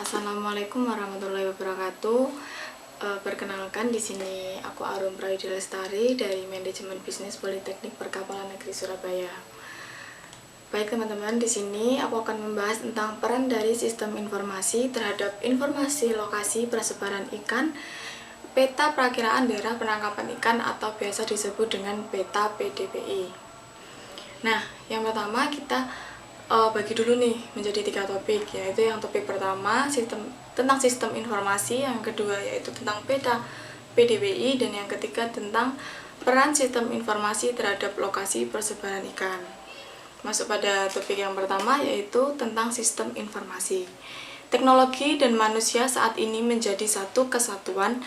Assalamualaikum warahmatullahi wabarakatuh. Perkenalkan, di sini aku Arum Prayudi Lestari dari Manajemen Bisnis Politeknik Perkapalan Negeri Surabaya. Baik teman-teman, di sini aku akan membahas tentang peran dari sistem informasi terhadap informasi lokasi persebaran ikan, peta perakiraan daerah penangkapan ikan atau biasa disebut dengan peta PDPI. Nah, yang pertama kita bagi dulu nih menjadi 3 topik, yaitu yang topik pertama tentang sistem informasi, yang kedua yaitu tentang peta PDPI, dan yang ketiga tentang peran sistem informasi terhadap lokasi persebaran ikan. Masuk pada topik yang pertama, yaitu tentang sistem informasi. Teknologi dan manusia saat ini menjadi satu kesatuan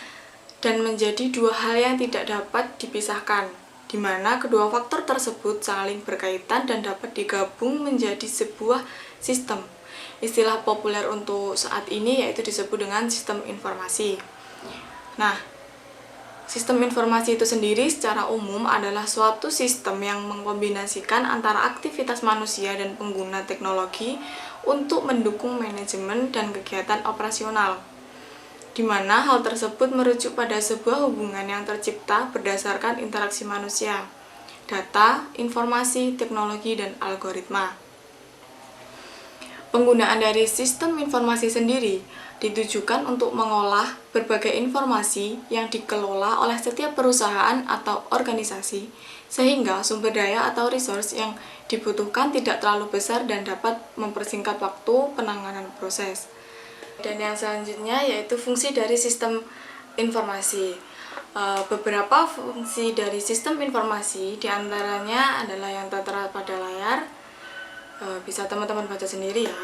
dan menjadi dua hal yang tidak dapat dipisahkan, di mana kedua faktor tersebut saling berkaitan dan dapat digabung menjadi sebuah sistem. Istilah populer untuk saat ini yaitu disebut dengan sistem informasi. Nah, sistem informasi itu sendiri secara umum adalah suatu sistem yang mengkombinasikan antara aktivitas manusia dan pengguna teknologi untuk mendukung manajemen dan kegiatan operasional, di mana hal tersebut merujuk pada sebuah hubungan yang tercipta berdasarkan interaksi manusia, data, informasi, teknologi, dan algoritma. Penggunaan dari sistem informasi sendiri ditujukan untuk mengolah berbagai informasi yang dikelola oleh setiap perusahaan atau organisasi, sehingga sumber daya atau resource yang dibutuhkan tidak terlalu besar dan dapat mempersingkat waktu penanganan proses. Dan yang selanjutnya yaitu fungsi dari sistem informasi. Beberapa fungsi dari sistem informasi diantaranya adalah yang tertera pada layar. Bisa teman-teman baca sendiri ya.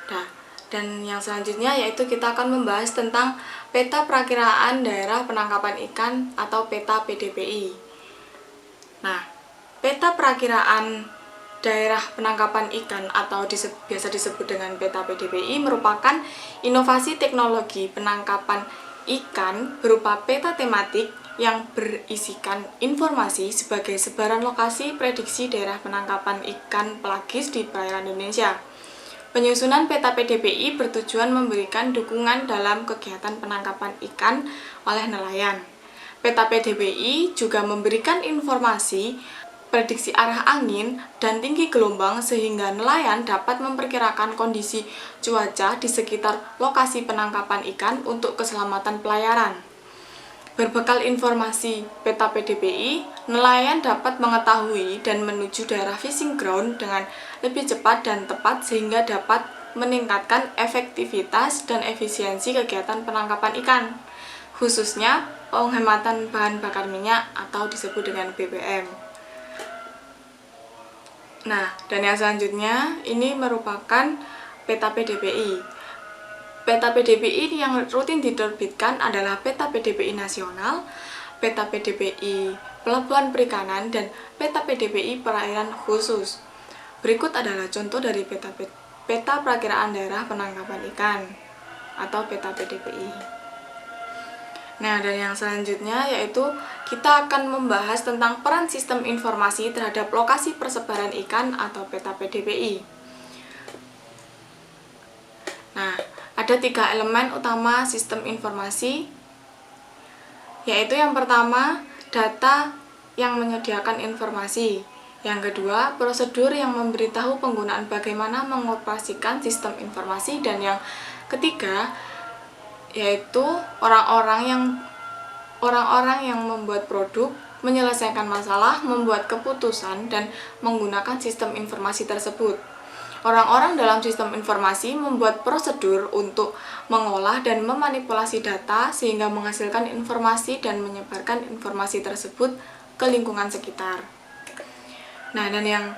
Nah, dan yang selanjutnya yaitu kita akan membahas tentang peta perakiraan daerah penangkapan ikan atau peta PDPI. Nah, peta perakiraan daerah penangkapan ikan atau biasa disebut dengan peta PDPI merupakan inovasi teknologi penangkapan ikan berupa peta tematik yang berisikan informasi sebagai sebaran lokasi prediksi daerah penangkapan ikan pelagis di perairan Indonesia. Penyusunan peta PDPI bertujuan memberikan dukungan dalam kegiatan penangkapan ikan oleh nelayan. Peta PDPI juga memberikan informasi prediksi arah angin dan tinggi gelombang sehingga nelayan dapat memperkirakan kondisi cuaca di sekitar lokasi penangkapan ikan untuk keselamatan pelayaran. Berbekal informasi peta PDPI, nelayan dapat mengetahui dan menuju daerah fishing ground dengan lebih cepat dan tepat sehingga dapat meningkatkan efektivitas dan efisiensi kegiatan penangkapan ikan, khususnya penghematan bahan bakar minyak atau disebut dengan BBM. Nah, dan yang selanjutnya ini merupakan peta PDPI. Peta PDPI yang rutin diterbitkan adalah peta PDPI nasional, peta PDPI pelabuhan perikanan, dan peta PDPI perairan khusus. Berikut adalah contoh dari peta perakiraan daerah penangkapan ikan atau peta PDPI. Nah, dan yang selanjutnya yaitu kita akan membahas tentang peran sistem informasi terhadap lokasi persebaran ikan atau peta PDPI. Nah, ada 3 elemen utama sistem informasi, yaitu yang pertama, data yang menyediakan informasi. Yang kedua, prosedur yang memberitahu penggunaan bagaimana mengoperasikan sistem informasi. Dan yang ketiga, yaitu orang-orang yang membuat produk, menyelesaikan masalah, membuat keputusan, dan menggunakan sistem informasi tersebut. Orang-orang dalam sistem informasi membuat prosedur untuk mengolah dan memanipulasi data sehingga menghasilkan informasi dan menyebarkan informasi tersebut ke lingkungan sekitar. Nah, dan yang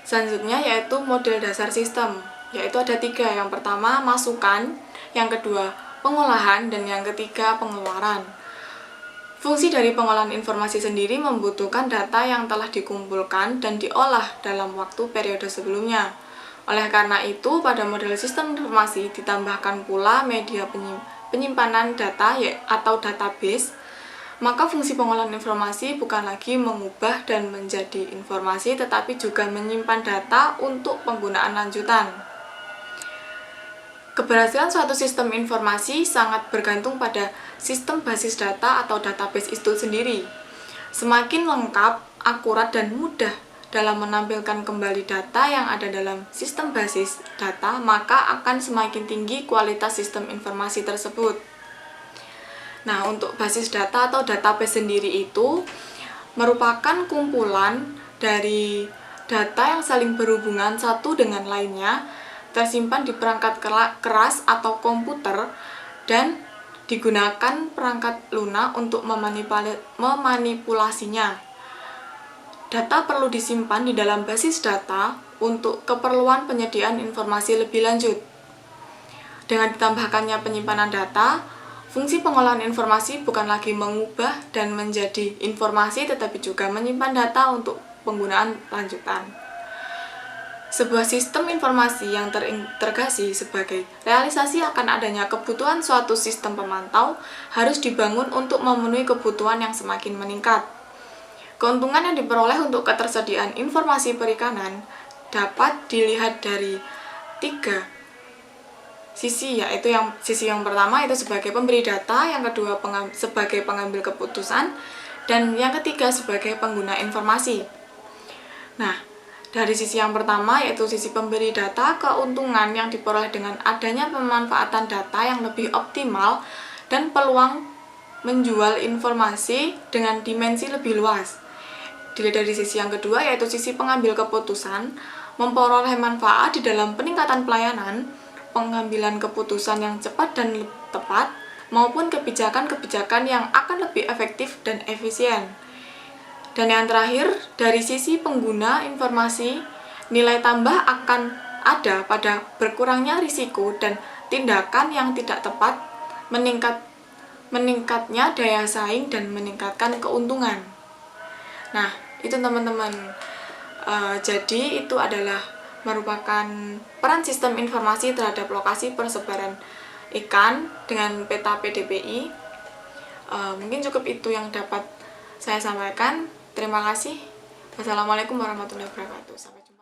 selanjutnya yaitu model dasar sistem, yaitu ada 3. Yang pertama, masukan, yang kedua, pengolahan, dan yang ketiga, pengeluaran. Fungsi dari pengolahan informasi sendiri membutuhkan data yang telah dikumpulkan dan diolah dalam waktu periode sebelumnya. Oleh karena itu, pada model sistem informasi ditambahkan pula media penyimpanan data atau database, maka fungsi pengolahan informasi bukan lagi mengubah dan menjadi informasi, tetapi juga menyimpan data untuk penggunaan lanjutan. Keberhasilan suatu sistem informasi sangat bergantung pada sistem basis data atau database itu sendiri. Semakin lengkap, akurat, dan mudah dalam menampilkan kembali data yang ada dalam sistem basis data, maka akan semakin tinggi kualitas sistem informasi tersebut. Nah, untuk basis data atau database sendiri itu merupakan kumpulan dari data yang saling berhubungan satu dengan lainnya, tersimpan di perangkat keras atau komputer, dan digunakan perangkat lunak untuk memanipulasinya. Data perlu disimpan di dalam basis data untuk keperluan penyediaan informasi lebih lanjut. Dengan ditambahkannya penyimpanan data, fungsi pengolahan informasi bukan lagi mengubah dan menjadi informasi, tetapi juga menyimpan data untuk penggunaan lanjutan. Sebuah sistem informasi yang terintegrasi sebagai realisasi akan adanya kebutuhan suatu sistem pemantau harus dibangun untuk memenuhi kebutuhan yang semakin meningkat. Keuntungan yang diperoleh untuk ketersediaan informasi perikanan dapat dilihat dari 3 sisi, yaitu sisi yang pertama itu sebagai pemberi data, yang kedua sebagai pengambil keputusan, dan yang ketiga sebagai pengguna informasi. Nah, dari sisi yang pertama yaitu sisi pemberi data, keuntungan yang diperoleh dengan adanya pemanfaatan data yang lebih optimal dan peluang menjual informasi dengan dimensi lebih luas. Dilihat dari sisi yang kedua yaitu sisi pengambil keputusan, memperoleh manfaat di dalam peningkatan pelayanan, pengambilan keputusan yang cepat dan tepat, maupun kebijakan-kebijakan yang akan lebih efektif dan efisien. Dan yang terakhir, dari sisi pengguna informasi, nilai tambah akan ada pada berkurangnya risiko dan tindakan yang tidak tepat, meningkatnya daya saing, dan meningkatkan keuntungan. Nah, itu teman-teman. Jadi itu adalah merupakan peran sistem informasi terhadap lokasi persebaran ikan dengan peta PDPI. Mungkin cukup itu yang dapat saya sampaikan. Terima kasih. Wassalamualaikum warahmatullahi wabarakatuh. Sampai jumpa.